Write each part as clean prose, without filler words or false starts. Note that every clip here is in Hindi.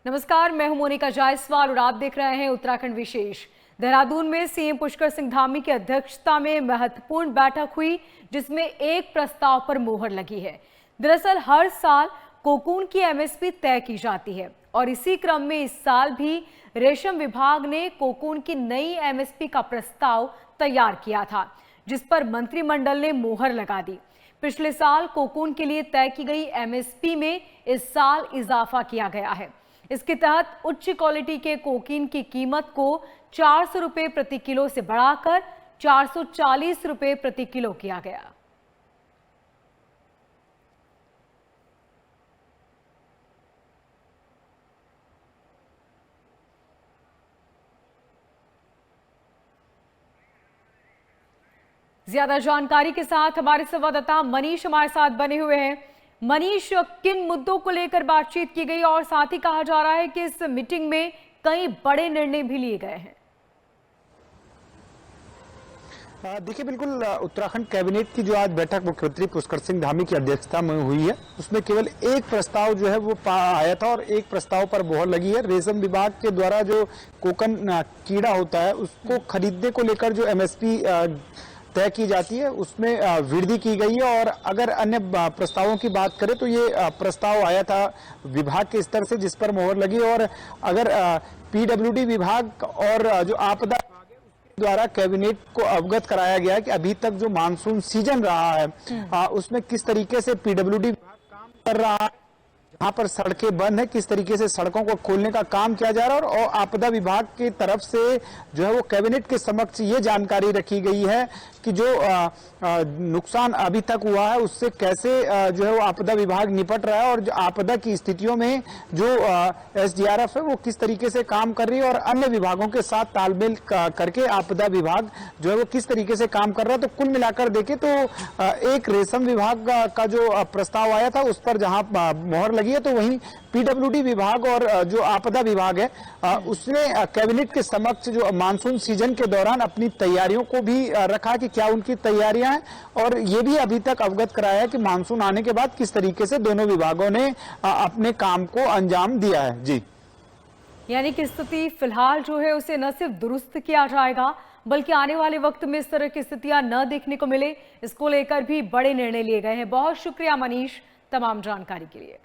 नमस्कार, मैं हूं मोनिका जायसवाल और आप देख रहे हैं उत्तराखंड विशेष। देहरादून में सीएम पुष्कर सिंह धामी की अध्यक्षता में महत्वपूर्ण बैठक हुई, जिसमें एक प्रस्ताव पर मोहर लगी है। दरअसल हर साल कोकून की एमएसपी तय की जाती है और इसी क्रम में इस साल भी रेशम विभाग ने कोकून की नई एमएसपी का प्रस्ताव तैयार किया था, जिस पर मंत्रिमंडल ने मोहर लगा दी। पिछले साल कोकून के लिए तय की गई एमएसपी में इस साल इजाफा किया गया है। इसके तहत उच्च क्वालिटी के कोकीन की कीमत को 400 रुपए प्रति किलो से बढ़ाकर 440 रुपए प्रति किलो किया गया। ज्यादा जानकारी के साथ हमारे संवाददाता मनीष हमारे साथ बने हुए हैं। मनीष, किन मुद्दों को लेकर बातचीत की गई और साथ ही कहा जा रहा है कि इस मीटिंग में कई बड़े निर्णय भी लिए गए हैं? देखिए, बिल्कुल उत्तराखंड कैबिनेट की जो आज बैठक मुख्यमंत्री पुष्कर सिंह धामी की अध्यक्षता में हुई है, उसमें केवल एक प्रस्ताव जो है वो आया था और एक प्रस्ताव पर मोहर लगी है। रेशम विभाग के द्वारा जो कोकन कीड़ा होता है उसको खरीदने को लेकर जो एमएसपी तय की जाती है उसमें वृद्धि की गई है। और अगर अन्य प्रस्तावों की बात करें तो ये प्रस्ताव आया था विभाग के स्तर से, जिस पर मोहर लगी। और अगर पीडब्ल्यूडी विभाग और जो आपदा द्वारा कैबिनेट को अवगत कराया गया कि अभी तक जो मानसून सीजन रहा है उसमें किस तरीके से पीडब्ल्यूडी विभाग काम कर रहा है, जहाँ पर सड़कें बंद है किस तरीके से सड़कों को खोलने का काम किया जा रहा है। और आपदा विभाग की तरफ से जो है वो कैबिनेट के समक्ष ये जानकारी रखी गई है कि जो नुकसान अभी तक हुआ है उससे कैसे जो है वो आपदा विभाग निपट रहा है और जो आपदा की स्थितियों में जो एसडीआरएफ है वो किस तरीके से काम कर रही है और अन्य विभागों के साथ तालमेल करके आपदा विभाग जो है वो किस तरीके से काम कर रहा है। तो कुल मिलाकर देखें तो एक रेशम विभाग का जो प्रस्ताव आया था उस पर जहां मोहर लगी है, तो वहीं पीडब्ल्यूडी विभाग और जो आपदा विभाग है उसने कैबिनेट के समक्ष जो मानसून सीजन के दौरान अपनी तैयारियों को भी रखा कि क्या उनकी तैयारियां हैं और ये भी अभी तक अवगत कराया है कि मानसून आने के बाद किस तरीके से दोनों विभागों ने अपने काम को अंजाम दिया है। जी, यानी कि स्थिति फिलहाल जो है उसे न सिर्फ दुरुस्त किया जाएगा बल्कि आने वाले वक्त में इस तरह की स्थितियां न देखने को मिले, इसको लेकर भी बड़े निर्णय लिए गए हैं। बहुत शुक्रिया मनीष तमाम जानकारी के लिए।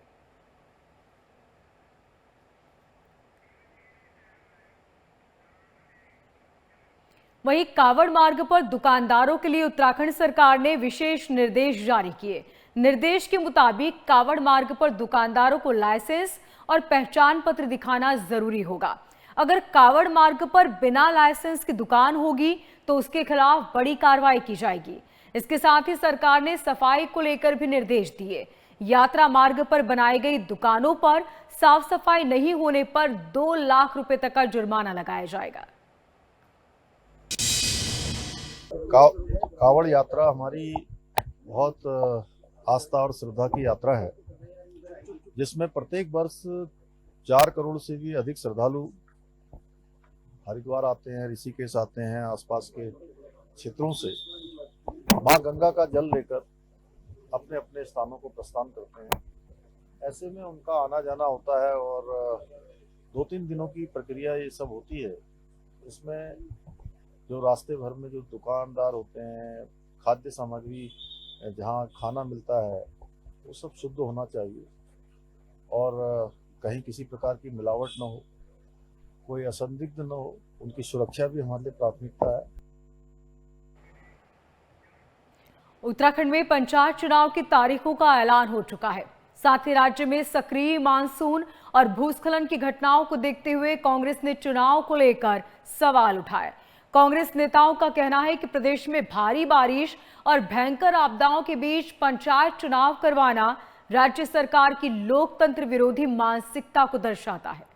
वहीं कावड़ मार्ग पर दुकानदारों के लिए उत्तराखंड सरकार ने विशेष निर्देश जारी किए। निर्देश के मुताबिक कावड़ मार्ग पर दुकानदारों को लाइसेंस और पहचान पत्र दिखाना जरूरी होगा। अगर कावड़ मार्ग पर बिना लाइसेंस की दुकान होगी तो उसके खिलाफ बड़ी कार्रवाई की जाएगी। इसके साथ ही सरकार ने सफाई को लेकर भी निर्देश दिए। यात्रा मार्ग पर बनाई गई दुकानों पर साफ सफाई नहीं होने पर 2 लाख रुपए तक का जुर्माना लगाया जाएगा। कावड़ यात्रा हमारी बहुत आस्था और श्रद्धा की यात्रा है, जिसमें प्रत्येक वर्ष 4 करोड़ से भी अधिक श्रद्धालु हरिद्वार आते हैं, ऋषिकेश आते हैं, आसपास के क्षेत्रों से मां गंगा का जल लेकर अपने अपने स्थानों को प्रस्थान करते हैं। ऐसे में उनका आना जाना होता है और 2-3 दिनों की प्रक्रिया ये सब होती है। इसमें जो रास्ते भर में जो दुकानदार होते हैं, खाद्य सामग्री जहाँ खाना मिलता है वो सब शुद्ध होना चाहिए और कहीं किसी प्रकार की मिलावट न हो, कोई असंदिग्ध न हो, उनकी सुरक्षा भी हमारे लिए प्राथमिकता है। उत्तराखंड में पंचायत चुनाव की तारीखों का ऐलान हो चुका है। साथ ही राज्य में सक्रिय मानसून और भूस्खलन की घटनाओं को देखते हुए कांग्रेस ने चुनाव को लेकर सवाल उठाए। कांग्रेस नेताओं का कहना है कि प्रदेश में भारी बारिश और भयंकर आपदाओं के बीच पंचायत चुनाव करवाना राज्य सरकार की लोकतंत्र विरोधी मानसिकता को दर्शाता है।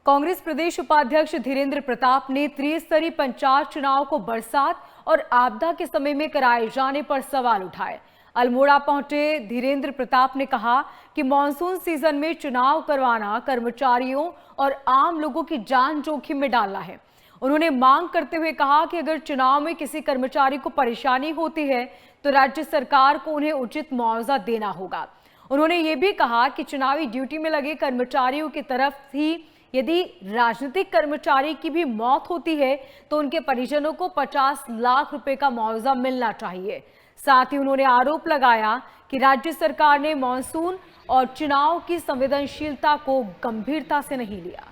कांग्रेस प्रदेश उपाध्यक्ष धीरेन्द्र प्रताप ने त्रिस्तरीय पंचायत चुनाव को बरसात और आपदा के समय में कराए जाने पर सवाल उठाए। अल्मोड़ा पहुंचे धीरेन्द्र प्रताप ने कहा कि मानसून सीजन में चुनाव करवाना कर्मचारियों और आम लोगों की जान जोखिम में डालना है। उन्होंने मांग करते हुए कहा कि अगर चुनाव में किसी कर्मचारी को परेशानी होती है तो राज्य सरकार को उन्हें उचित मुआवजा देना होगा। उन्होंने ये भी कहा कि चुनावी ड्यूटी में लगे कर्मचारियों की तरफ ही यदि राजनीतिक कर्मचारी की भी मौत होती है तो उनके परिजनों को 50 लाख रुपए का मुआवजा मिलना चाहिए। साथ ही उन्होंने आरोप लगाया कि राज्य सरकार ने मानसून और चुनाव की संवेदनशीलता को गंभीरता से नहीं लिया।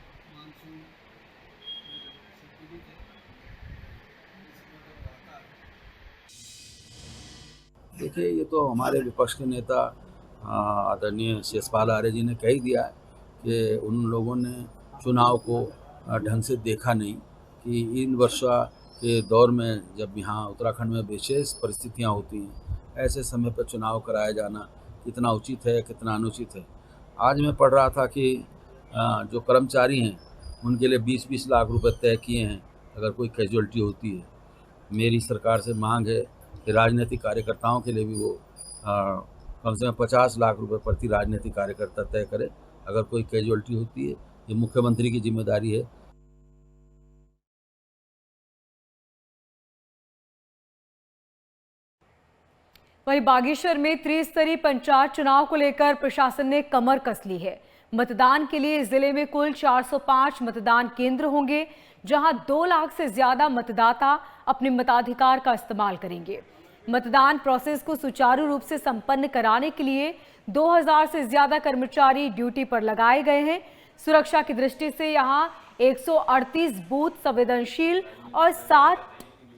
देखिए, ये तो हमारे विपक्ष के नेता आदरणीय यशपाल आर्य जी ने कह ही दिया है कि उन लोगों ने चुनाव को ढंग से देखा नहीं कि इन वर्षा के दौर में जब यहाँ उत्तराखंड में विशेष परिस्थितियाँ होती हैं, ऐसे समय पर चुनाव कराया जाना कितना उचित है, कितना अनुचित है। आज मैं पढ़ रहा था कि जो कर्मचारी हैं उनके लिए 20-20 लाख रुपए तय किए हैं अगर कोई कैजुअल्टी होती है। मेरी सरकार से मांग है कि राजनीतिक कार्यकर्ताओं के लिए भी वो कम से कम 50 लाख रुपए प्रति राजनीतिक कार्यकर्ता तय करे अगर कोई कैजुअल्टी होती है। ये मुख्यमंत्री की जिम्मेदारी है। वहीं बागेश्वर में त्रिस्तरीय पंचायत चुनाव को लेकर प्रशासन ने कमर कस ली है। मतदान के लिए जिले में कुल 405 मतदान केंद्र होंगे, जहां 2 लाख से ज्यादा मतदाता अपने मताधिकार का इस्तेमाल करेंगे। मतदान प्रोसेस को सुचारू रूप से संपन्न कराने के लिए 2000 से ज्यादा कर्मचारी ड्यूटी पर लगाए गए हैं। सुरक्षा की दृष्टि से यहां 138 बूथ संवेदनशील और 7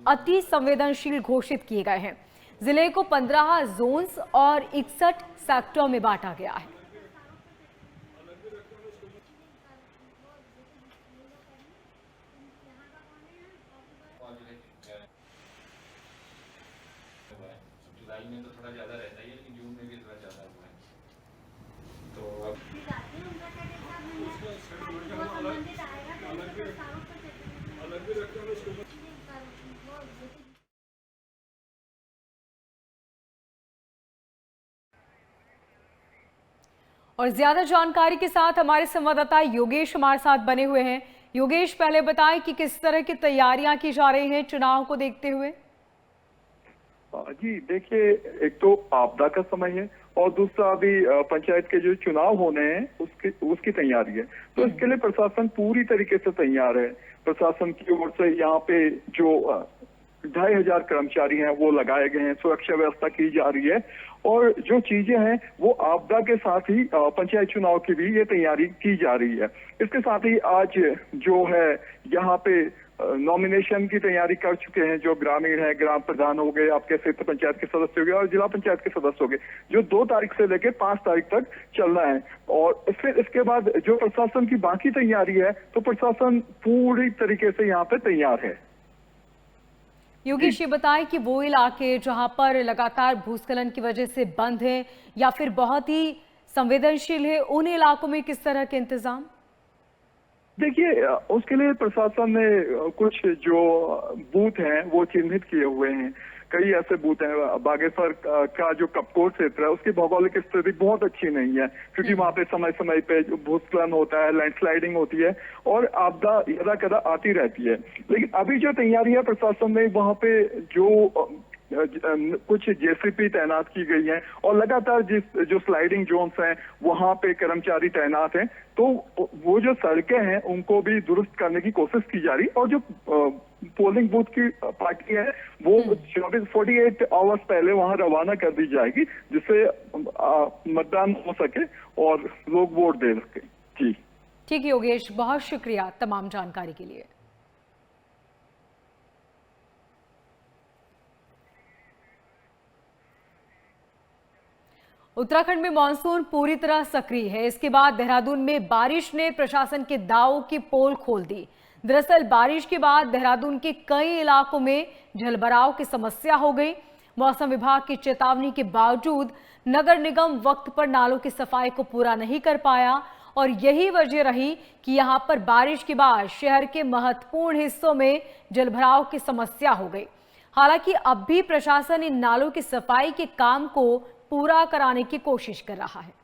अति संवेदनशील घोषित किए गए हैं। जिले को 15 जोन्स और 61 सेक्टरों में बांटा गया है। जुलाई में तो थोड़ा ज्यादा रहता ही है, लेकिन जून में भी थोड़ा ज्यादा हुआ है। तो अब और ज्यादा जानकारी के साथ हमारे संवाददाता योगेश हमारे साथ बने हुए हैं। योगेश, पहले बताएं कि किस तरह की तैयारियां की जा रही हैं चुनाव को देखते हुए। जी देखिए, एक तो आपदा का समय है और दूसरा अभी पंचायत के जो चुनाव होने हैं उसकी तैयारी है। तो इसके लिए प्रशासन पूरी तरीके से तैयार है। प्रशासन की ओर से यहाँ पे जो 2500 कर्मचारी हैं वो लगाए गए हैं, सुरक्षा व्यवस्था की जा रही है और जो चीजें हैं वो आपदा के साथ ही पंचायत चुनाव की भी ये तैयारी की जा रही है। इसके साथ ही आज जो है यहाँ पे नॉमिनेशन की तैयारी कर चुके हैं जो ग्रामीण है, ग्राम प्रधान हो गए, आपके क्षेत्र पंचायत के सदस्य हो गए और जिला पंचायत के सदस्य हो गए, जो 2 तारीख से लेकर 5 तारीख तक चलना है। और फिर इसके बाद जो प्रशासन की बाकी तैयारी है तो प्रशासन पूरी तरीके से यहाँ पे तैयार है। योगेश, ये बताएं कि वो इलाके जहां पर लगातार भूस्खलन की वजह से बंद है या फिर बहुत ही संवेदनशील है, उन इलाकों में किस तरह के इंतजाम? देखिए, उसके लिए प्रशासन ने कुछ जो बूथ हैं वो चिन्हित किए हुए हैं। कई ऐसे बूथ हैं। बागेश्वर का जो कपकोट क्षेत्र है उसकी भौगोलिक स्थिति बहुत अच्छी नहीं है क्योंकि वहाँ पे समय समय पे भूस्खलन होता है, लैंडस्लाइडिंग होती है और आपदा यदा कदा आती रहती है। लेकिन अभी जो तैयारी है प्रशासन ने वहाँ पे जो कुछ जेसीपी तैनात की गई हैं और लगातार जो स्लाइडिंग जोन्स हैं वहां पे कर्मचारी तैनात हैं। तो वो जो सड़कें हैं उनको भी दुरुस्त करने की कोशिश की जा रही और जो पोलिंग बूथ की पार्टी है वो 48 आवर्स पहले वहां रवाना कर दी जाएगी जिससे मतदान हो सके और लोग वोट दे सके। जी ठीक है योगेश, बहुत शुक्रिया तमाम जानकारी के लिए। उत्तराखंड में मानसून पूरी तरह सक्रिय है। इसके बाद देहरादून में बारिश ने प्रशासन के दावों की पोल खोल दी। दरअसल बारिश के बाद देहरादून के कई इलाकों में जलभराव की समस्या हो गई। मौसम विभाग की चेतावनी के बावजूद नगर निगम वक्त पर नालों की सफाई को पूरा नहीं कर पाया और यही वजह रही कि यहां पर बारिश के बाद शहर के महत्वपूर्ण हिस्सों में जलभराव की समस्या हो गई। हालांकि अब भी प्रशासन इन नालों की सफाई के काम को पूरा कराने की कोशिश कर रहा है।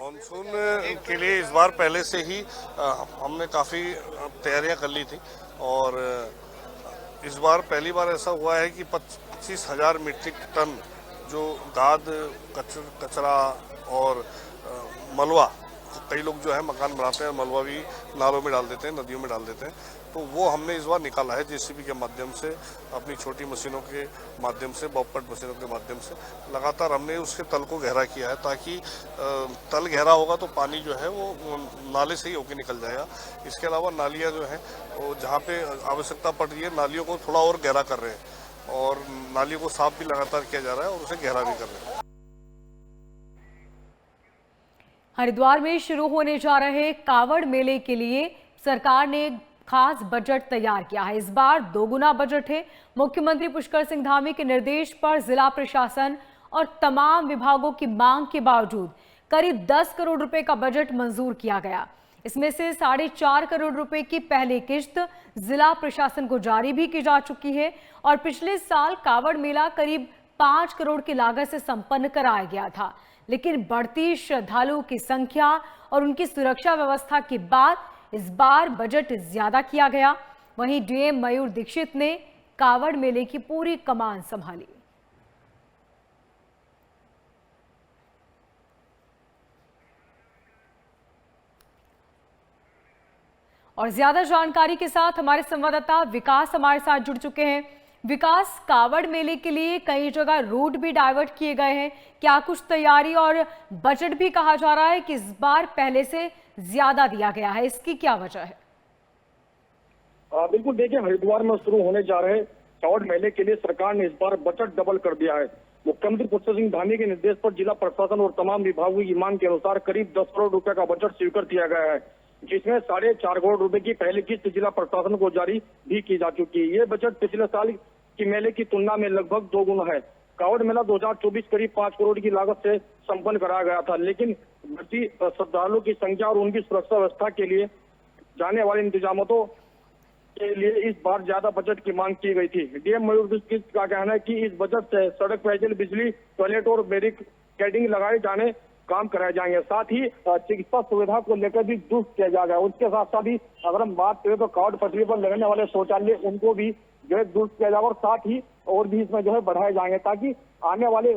मानसून के लिए इस बार पहले से ही हमने काफ़ी तैयारियां कर ली थी और इस बार पहली बार ऐसा हुआ है कि 25,000 मीट्रिक टन जो दाद कचरा और मलबा, कई लोग जो है मकान बनाते हैं मलबा भी नालों में डाल देते हैं, नदियों में डाल देते हैं, तो वो हमने इस बार निकाला है जेसीबी के माध्यम से, अपनी छोटी मशीनों के माध्यम से, बॉबकट मशीनों के माध्यम से लगातार हमने उसके तल को गहरा किया है, ताकि तल गहरा होगा तो पानी जो है वो नाले से ही होकर निकल जाएगा। इसके अलावा नालियाँ जो हैं वो जहाँ पे आवश्यकता पड़ रही है नालियों को थोड़ा और गहरा कर रहे हैं और नालियों को साफ भी लगातार किया जा रहा है और उसे गहरा भी कर रहे हैं। हरिद्वार में शुरू होने जा रहे कावड़ मेले के लिए सरकार ने खास बजट तैयार किया है। इस बार दोगुना बजट है। मुख्यमंत्री पुष्कर सिंह धामी के निर्देश पर जिला प्रशासन और तमाम विभागों की मांग के बावजूद करीब 10 करोड़ रुपए का बजट मंजूर किया गया। इसमें से 4.5 करोड़ रुपए की पहली किश्त जिला प्रशासन को जारी भी की जा चुकी है और पिछले साल कावड़ मेला करीब 5 करोड़ की लागत से संपन्न कराया गया था, लेकिन बढ़ती श्रद्धालुओं की संख्या और उनकी सुरक्षा व्यवस्था के बाद इस बार बजट ज्यादा किया गया। वहीं डीएम मयूर दीक्षित ने कावड़ मेले की पूरी कमान संभाली। और ज्यादा जानकारी के साथ हमारे संवाददाता विकास हमारे साथ जुड़ चुके हैं। विकास, कावड़ मेले के लिए कई जगह रूट भी डाइवर्ट किए गए हैं, क्या कुछ तैयारी और बजट भी कहा जा रहा है कि इस बार पहले से ज्यादा दिया गया है, इसकी क्या वजह है? बिल्कुल, देखिए हरिद्वार में शुरू होने जा रहे कावड़ मेले के लिए सरकार ने इस बार बजट डबल कर दिया है। मुख्यमंत्री पुष्कर सिंह धामी के निर्देश पर जिला प्रशासन और तमाम विभागों की मांग के अनुसार करीब 10 करोड़ रुपए का बजट स्वीकृत किया गया है, जिसमें 4.5 करोड़ रुपए की पहली किस्त जिला प्रशासन को जारी भी की जा चुकी है। ये बजट पिछले साल की मेले की तुलना में लगभग 2 गुना है। कावड़ मेला 2024 करीब 5 करोड़ की लागत से संपन्न कराया गया था, लेकिन बढ़ती श्रद्धालुओं की संख्या और उनकी सुरक्षा व्यवस्था के लिए जाने वाले इंतजामों के लिए इस बार ज्यादा बजट की मांग की गई थी। डीएम मयूर दीक्षित का कहना है कि इस बजट से सड़क, पेयजल, बिजली, टॉयलेट और बैरिकेडिंग लगाए जाने काम कराए जाएंगे। साथ ही चिकित्सा सुविधा को लेकर भी दुरुस्त किया जाएगा। उसके साथ साथ ही अगर हम बात करें तो कावड़ पटरी पर लगने वाले शौचालय उनको भी जो है दुरुस्त किया जाएगा और साथ ही और भी इसमें जो है बढ़ाए जाएंगे, ताकि आने वाले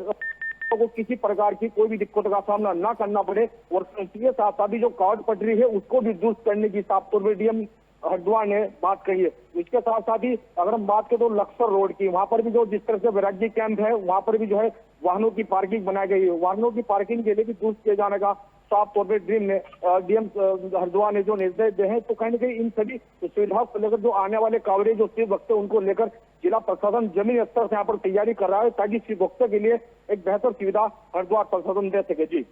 को किसी प्रकार की कोई भी दिक्कत का सामना न करना पड़े। और इसके साथ साथ ही जो कावड़ पटरी है उसको भी दुरुस्त करने की साफ तौर पर डीएम हरिद्वार ने बात कही है। इसके साथ साथ ही अगर हम बात करें तो लक्सर रोड की, वहां पर भी जो जिस तरह से वैराग्य कैंप है वहां पर भी जो है वाहनों की पार्किंग बनाई गई है। वाहनों की पार्किंग के लिए भी दुरुस्त किए जाने का साफ तौर पर डीएम हरिद्वार ने जो निर्देश दिए हैं, तो कहीं ना कहीं इन सभी सुविधाओं को लेकर जो आने वाले कांवड़िए जो शिव भक्त है उनको लेकर जिला प्रशासन जमीनी स्तर से यहाँ पर तैयारी कर रहा है, ताकि शिव भक्तों के लिए एक बेहतर सुविधा हरिद्वार प्रशासन दे सके। जी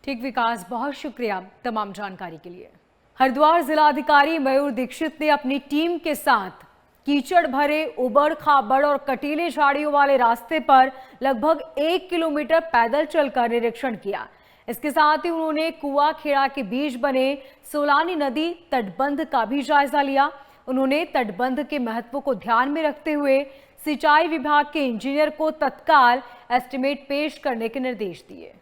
ठीक विकास, बहुत शुक्रिया तमाम जानकारी के लिए। हरिद्वार जिलाधिकारी मयूर दीक्षित ने अपनी टीम के साथ कीचड़ भरे, उबड़ खाबड़ और कटीले झाड़ियों वाले रास्ते पर लगभग 1 किलोमीटर पैदल चलकर निरीक्षण किया। इसके साथ ही उन्होंने कुआ खेड़ा के बीच बने सोलानी नदी तटबंध का भी जायजा लिया। उन्होंने तटबंध के महत्व को ध्यान में रखते हुए सिंचाई विभाग के इंजीनियर को तत्काल एस्टीमेट पेश करने के निर्देश दिए।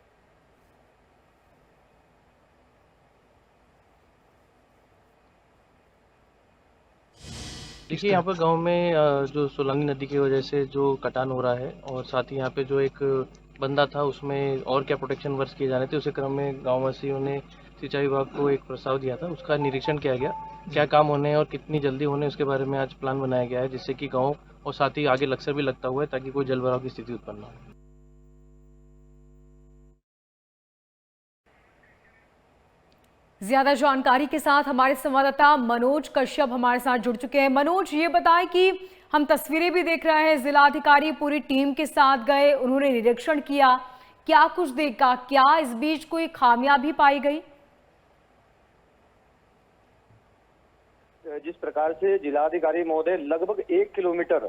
देखिए, यहाँ पर गांव में जो सोलानी नदी की वजह से जो कटान हो रहा है और साथ ही यहाँ पे जो एक बंदा था उसमें और क्या प्रोटेक्शन वर्क किए जाने थे, उसी क्रम में गाँव वासियों ने सिंचाई विभाग को एक प्रस्ताव दिया था, उसका निरीक्षण किया गया। क्या काम होने और कितनी जल्दी होने उसके बारे में आज प्लान बनाया गया है, जिससे कि गाँव और साथ ही आगे लक्सर भी लगता हुआ है, ताकि कोई जलभराव की स्थिति उत्पन्न न हो। ज्यादा जानकारी के साथ हमारे संवाददाता मनोज कश्यप हमारे साथ जुड़ चुके हैं। मनोज, ये बताएं कि हम तस्वीरें भी देख रहे हैं, जिलाधिकारी पूरी टीम के साथ गए, उन्होंने निरीक्षण किया, क्या कुछ देखा, क्या इस बीच कोई खामियां भी पाई गई? जिस प्रकार से जिलाधिकारी महोदय लगभग 1 किलोमीटर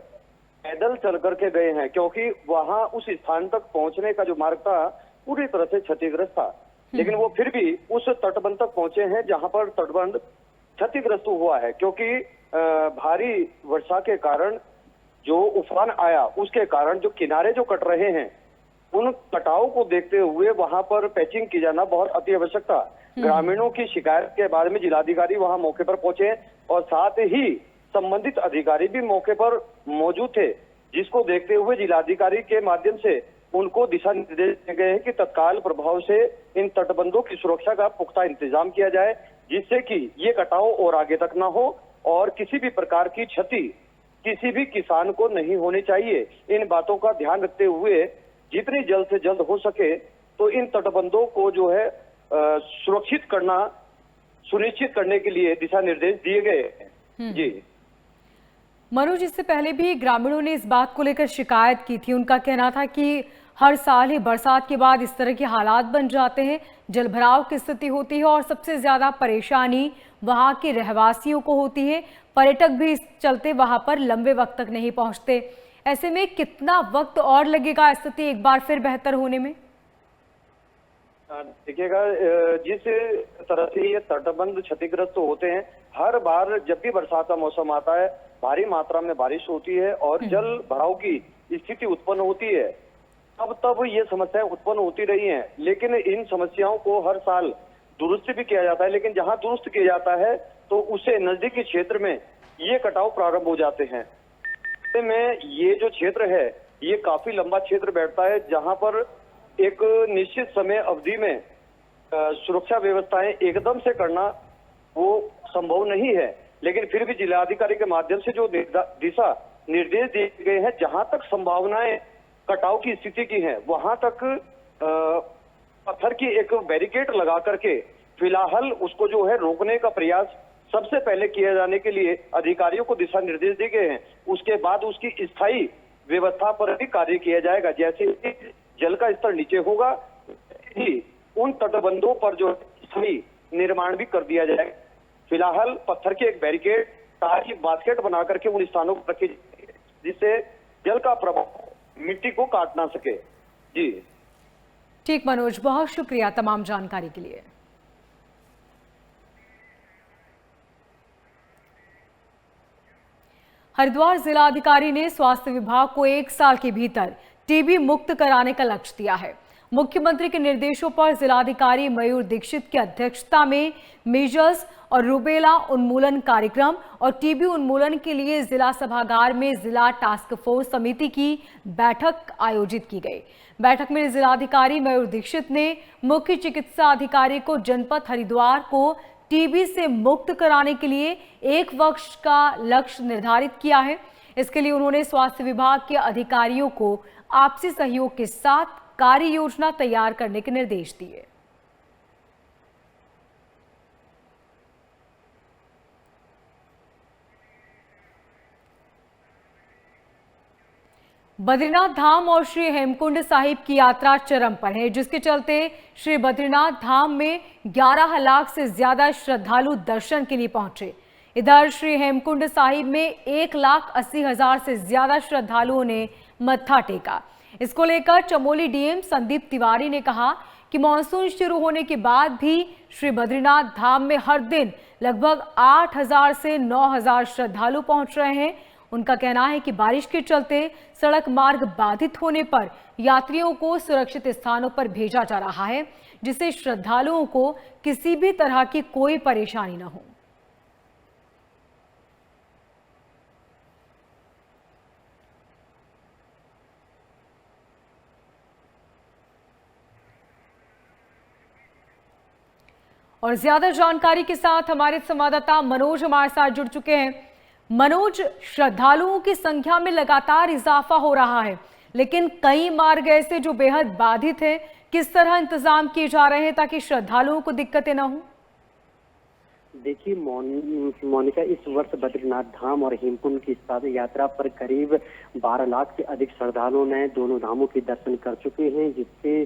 पैदल चल करके गए हैं, क्योंकि वहां उस स्थान तक पहुंचने का जो मार्ग था पूरी तरह से क्षतिग्रस्त था। लेकिन वो फिर भी उस तटबंध तक पहुंचे हैं जहां पर तटबंध क्षतिग्रस्त हुआ है, क्योंकि भारी वर्षा के कारण जो उफान आया उसके कारण जो किनारे जो कट रहे हैं उन कटाव को देखते हुए वहां पर पैचिंग की जाना बहुत अति आवश्यक था। ग्रामीणों की शिकायत के बाद में जिलाधिकारी वहां मौके पर पहुंचे और साथ ही संबंधित अधिकारी भी मौके पर मौजूद थे, जिसको देखते हुए जिलाधिकारी के माध्यम से उनको दिशा निर्देश दिए गए हैं कि तत्काल प्रभाव से इन तटबंधों की सुरक्षा का पुख्ता इंतजाम किया जाए, जिससे कि ये कटाव और आगे तक ना हो और किसी भी प्रकार की क्षति किसी भी किसान को नहीं होनी चाहिए। इन बातों का ध्यान रखते हुए जितनी जल्द से जल्द हो सके तो इन तटबंधों को जो है सुरक्षित करना सुनिश्चित करने के लिए दिशा निर्देश दिए गए हैं। जी मनोज, इससे पहले भी ग्रामीणों ने इस बात को लेकर शिकायत की थी। उनका कहना था कि हर साल ही बरसात के बाद इस तरह के हालात बन जाते हैं, जलभराव की स्थिति होती है और सबसे ज्यादा परेशानी वहां के रहवासियों को होती है। पर्यटक भी इस चलते वहां पर लंबे वक्त तक नहीं पहुंचते। ऐसे में कितना वक्त और लगेगा स्थिति एक बार फिर बेहतर होने में? देखिएगा, जिस तरह से ये तटबंध क्षतिग्रस्त होते हैं, हर बार जब भी बरसात का मौसम आता है भारी मात्रा में बारिश होती है और जल भराव की स्थिति उत्पन्न होती है, तब ये समस्याएं उत्पन्न होती रही हैं। लेकिन इन समस्याओं को हर साल दुरुस्त भी किया जाता है, लेकिन जहां दुरुस्त किया जाता है तो उससे नजदीकी क्षेत्र में ये कटाव प्रारंभ हो जाते हैं। में ये जो क्षेत्र है ये काफी लंबा क्षेत्र बैठता है, जहां पर एक निश्चित समय अवधि में सुरक्षा व्यवस्थाएं एकदम से करना वो संभव नहीं है। लेकिन फिर भी जिलाधिकारी के माध्यम से जो दिशा निर्देश दिए गए हैं, जहां तक संभावनाएं कटाव की स्थिति की हैं वहां तक पत्थर की एक बैरिकेड लगा करके फिलहाल उसको जो है रोकने का प्रयास सबसे पहले किया जाने के लिए अधिकारियों को दिशा निर्देश दिए गए हैं। उसके बाद उसकी स्थायी व्यवस्था पर भी कार्य किया जाएगा। जैसे ही जल का स्तर नीचे होगा ही उन तटबंधों पर जो स्थायी निर्माण भी कर दिया जाएगा। फिलहाल पत्थर की एक बैरिकेड तार की बास्केट बना करके उन स्थानों पर रखी जिससे जल का प्रभाव मिट्टी को काट ना सके। जी ठीक मनोज, बहुत शुक्रिया तमाम जानकारी के लिए। हरिद्वार जिलाधिकारी ने स्वास्थ्य विभाग को 1 साल के भीतर टीबी मुक्त कराने का लक्ष्य दिया है। मुख्यमंत्री के निर्देशों पर जिलाधिकारी मयूर दीक्षित की अध्यक्षता में मीजल्स और रूबेला उन्मूलन कार्यक्रम और टीबी उन्मूलन के लिए जिला सभागार में जिला टास्क फोर्स समिति की बैठक आयोजित की गई। बैठक में जिलाधिकारी मयूर दीक्षित ने मुख्य चिकित्सा अधिकारी को जनपद हरिद्वार को टीबी से मुक्त कराने के लिए 1 वर्ष का लक्ष्य निर्धारित किया है। इसके लिए उन्होंने स्वास्थ्य विभाग के अधिकारियों को आपसी सहयोग के साथ कार्य योजना तैयार करने के निर्देश दिए। बद्रीनाथ धाम और श्री हेमकुंड साहिब की यात्रा चरम पर है, जिसके चलते श्री बद्रीनाथ धाम में 11 लाख से ज्यादा श्रद्धालु दर्शन के लिए पहुंचे। इधर श्री हेमकुंड साहिब में 1,80,000 से ज्यादा श्रद्धालुओं ने मत्था टेका। इसको लेकर चमोली डीएम संदीप तिवारी ने कहा कि मानसून शुरू होने के बाद भी श्री बद्रीनाथ धाम में हर दिन लगभग 8,000 से 9,000 श्रद्धालु पहुंच रहे हैं। उनका कहना है कि बारिश के चलते सड़क मार्ग बाधित होने पर यात्रियों को सुरक्षित स्थानों पर भेजा जा रहा है, जिससे श्रद्धालुओं को किसी भी तरह की कोई परेशानी न हो। और ज्यादा जानकारी के साथ हमारे संवाददाता मनोज हमारे साथ जुड़ चुके हैं। मनोज, श्रद्धालुओं की संख्या में लगातार इजाफा हो रहा है, लेकिन कई मार्ग ऐसे जो बेहद बाधित हैं। किस तरह इंतजाम किए जा रहे हैं ताकि श्रद्धालुओं को दिक्कतें न हो? देखिए मोनिका, इस वर्ष बद्रीनाथ धाम और हेमकुंड की यात्रा पर करीब 12 लाख से अधिक श्रद्धालुओं ने दोनों धामों के दर्शन कर चुके हैं, जिसके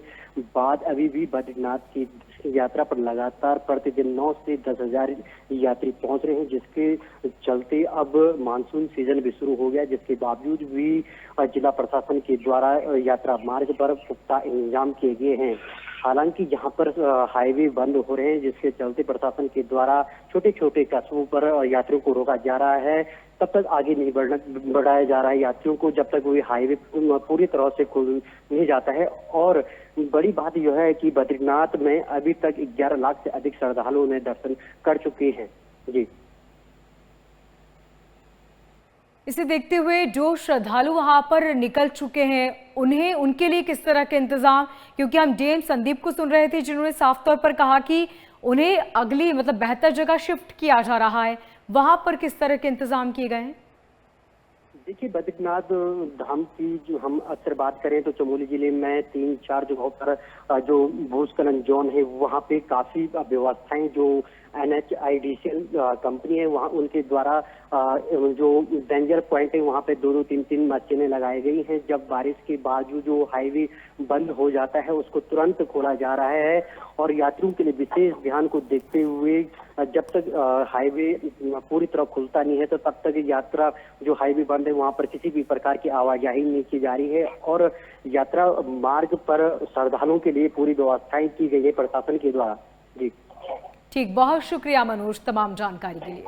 बाद अभी भी बद्रीनाथ की यात्रा पर लगातार प्रतिदिन 9 से 10,000 यात्री पहुंच रहे हैं, जिसके चलते अब मानसून सीजन भी शुरू हो गया। जिसके बावजूद भी जिला प्रशासन के द्वारा यात्रा मार्ग पर पुख्ता इंतजाम किए गए हैं। हालांकि जहां पर हाईवे बंद हो रहे हैं, जिसके चलते प्रशासन के द्वारा छोटे छोटे कस्बों पर यात्रियों को रोका जा रहा है, तब तक आगे नहीं बढ़ाया जा रहा है यात्रियों को, जब तक वो हाईवे पूरी तरह से खुल नहीं जाता है। और बड़ी बात यह है कि बद्रीनाथ में अभी तक 11 लाख से अधिक श्रद्धालुओं ने दर्शन कर चुके हैं। जी, इसे देखते हुए जो श्रद्धालु वहां पर निकल चुके हैं, उन्हें उनके लिए किस तरह के इंतजाम, क्योंकि हम डीएम संदीप को सुन रहे थे जिन्होंने साफ तौर पर कहा कि उन्हें अगली बेहतर जगह शिफ्ट किया जा रहा है, वहां पर किस तरह के इंतजाम किए गए हैं? देखिए, बद्रीनाथ धाम की जो हम अक्सर बात करें तो चमोली जिले में 3-4 जगहों पर जो भूस्खलन जोन है वहां पे काफी व्यवस्थाएं जो NHIDCL कंपनी है वहाँ उनके द्वारा जो डेंजर पॉइंट है वहाँ पे 2-2, 3-3 मशीनें लगाई गई हैं। जब बारिश के बावजूद जो हाईवे बंद हो जाता है उसको तुरंत खोला जा रहा है और यात्रियों के लिए विशेष ध्यान को देखते हुए जब तक हाईवे पूरी तरह खुलता नहीं है तो तब तक यात्रा जो हाईवे बंद है वहाँ पर किसी भी प्रकार की आवाजाही नहीं की जा रही है और यात्रा मार्ग पर श्रद्धालुओं के लिए पूरी व्यवस्थाएं की गई है प्रशासन के द्वारा। जी ठीक, बहुत शुक्रिया मनोज तमाम जानकारी के लिए।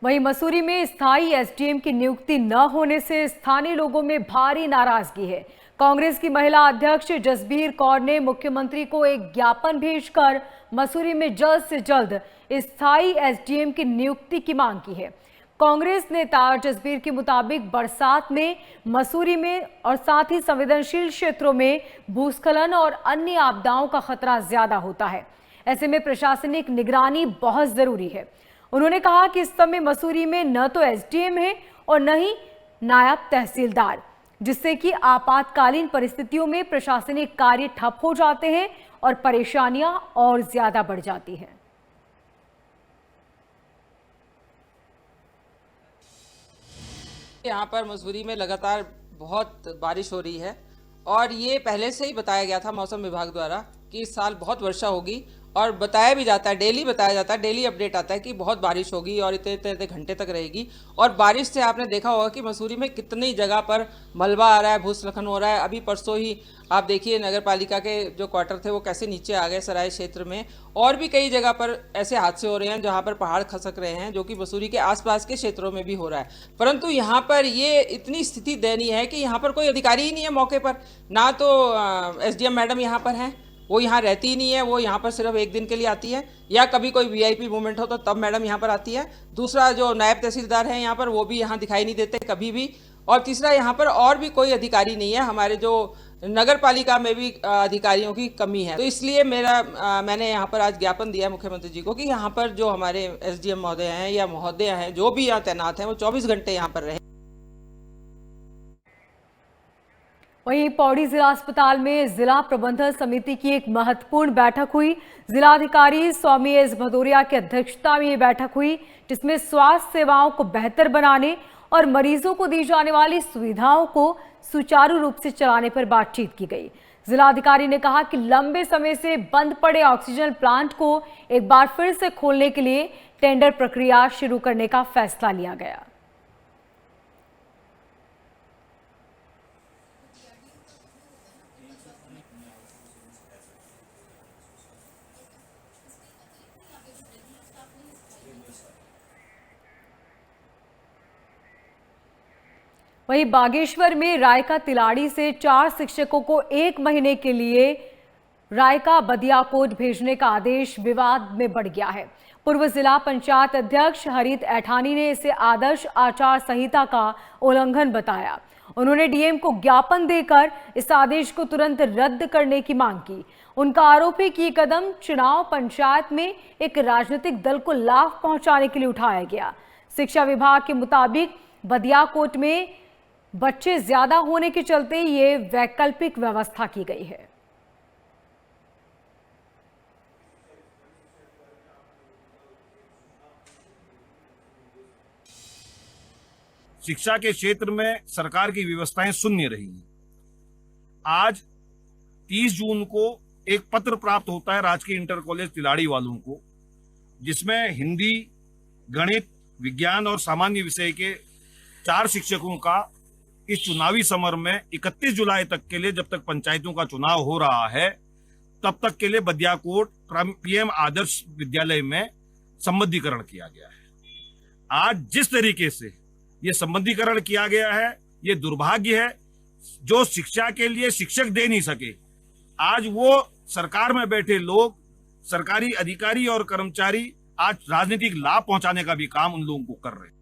वहीं मसूरी में स्थायी एसडीएम की नियुक्ति न होने से स्थानीय लोगों में भारी नाराजगी है। कांग्रेस की महिला अध्यक्ष जसबीर कौर ने मुख्यमंत्री को एक ज्ञापन भेजकर मसूरी में जल्द से जल्द स्थायी एसडीएम की नियुक्ति की मांग की है। कांग्रेस नेता जसबीर के मुताबिक बरसात में मसूरी में और साथ ही संवेदनशील क्षेत्रों में भूस्खलन और अन्य आपदाओं का खतरा ज्यादा होता है। ऐसे में प्रशासनिक निगरानी बहुत जरूरी है। उन्होंने कहा कि इस समय मसूरी में न तो एसडीएम है और न ही नायब तहसीलदार, जिससे कि आपातकालीन परिस्थितियों में प्रशासनिक कार्य ठप हो जाते हैं और परेशानियां और ज्यादा बढ़ जाती हैं। यहाँ पर मसूरी में लगातार बहुत बारिश हो रही है और ये पहले से ही बताया गया था मौसम विभाग द्वारा कि इस साल बहुत वर्षा होगी और बताया भी जाता है, डेली बताया जाता है, डेली अपडेट आता है कि बहुत बारिश होगी और इतने इतने घंटे तक रहेगी। और बारिश से आपने देखा होगा कि मसूरी में कितनी जगह पर मलबा आ रहा है, भूस्खलन हो रहा है। अभी परसों ही आप देखिए नगर पालिका के जो क्वार्टर थे वो कैसे नीचे आ गए सराय क्षेत्र में, और भी कई जगह पर ऐसे हादसे हो रहे हैं जहाँ पर पहाड़ खसक रहे हैं, जो कि मसूरी के आसपास के क्षेत्रों में भी हो रहा है। परंतु यहाँ पर ये इतनी स्थिति दयनीय है कि यहाँ पर कोई अधिकारी ही नहीं है मौके पर। ना तो SDM मैडम यहाँ पर हैं, वो यहाँ रहती ही नहीं है, वो यहाँ पर सिर्फ एक दिन के लिए आती है, या कभी कोई VIP मूवमेंट हो तो तब मैडम यहाँ पर आती है। दूसरा जो नायब तहसीलदार हैं यहाँ पर वो भी यहाँ दिखाई नहीं देते कभी भी। और तीसरा यहाँ पर और भी कोई अधिकारी नहीं है। हमारे जो नगर पालिका में भी अधिकारियों की कमी है। तो इसलिए मैंने यहाँ पर आज ज्ञापन दिया है मुख्यमंत्री जी को कि यहाँ पर जो हमारे SDM महोदय हैं या महोदय हैं जो भी यहाँ तैनात हैं वो 24 घंटे यहाँ पर रहे। वहीं पौड़ी जिला अस्पताल में जिला प्रबंधन समिति की एक महत्वपूर्ण बैठक हुई। जिलाधिकारी स्वामी एस भदौरिया की अध्यक्षता में ये बैठक हुई, जिसमें स्वास्थ्य सेवाओं को बेहतर बनाने और मरीजों को दी जाने वाली सुविधाओं को सुचारू रूप से चलाने पर बातचीत की गई। जिलाधिकारी ने कहा कि लंबे समय से बंद पड़े ऑक्सीजन प्लांट को एक बार फिर से खोलने के लिए टेंडर प्रक्रिया शुरू करने का फैसला लिया गया। वहीं बागेश्वर में रायका तिलाड़ी से 4 शिक्षकों को 1 महीने के लिए रायका बदियाकोट भेजने का आदेश विवाद में बढ़ गया है। पूर्व जिला पंचायत अध्यक्ष हरित ऐठानी ने इसे आदर्श आचार संहिता का उल्लंघन बताया। उन्होंने डीएम को ज्ञापन देकर इस आदेश को तुरंत रद्द करने की मांग की। उनका आरोप है कि ये कदम चुनाव पंचायत में एक राजनीतिक दल को लाभ पहुंचाने के लिए उठाया गया। शिक्षा विभाग के मुताबिक बदियाकोट में बच्चे ज्यादा होने के चलते ये वैकल्पिक व्यवस्था की गई है। शिक्षा के क्षेत्र में सरकार की व्यवस्थाएं शून्य रही हैं। आज 30 जून को एक पत्र प्राप्त होता है राजकीय इंटर कॉलेज तिलाड़ी वालों को, जिसमें हिंदी, गणित, विज्ञान और सामान्य विषय के 4 शिक्षकों का इस चुनावी समर में 31 जुलाई तक के लिए, जब तक पंचायतों का चुनाव हो रहा है तब तक के लिए बदियाकोट पीएम आदर्श विद्यालय में संबद्धीकरण किया गया है। आज जिस तरीके से ये संबद्धीकरण किया गया है, ये दुर्भाग्य है। जो शिक्षा के लिए शिक्षक दे नहीं सके, आज वो सरकार में बैठे लोग, सरकारी अधिकारी और कर्मचारी आज राजनीतिक लाभ पहुंचाने का भी काम उन लोगों को कर रहे हैं।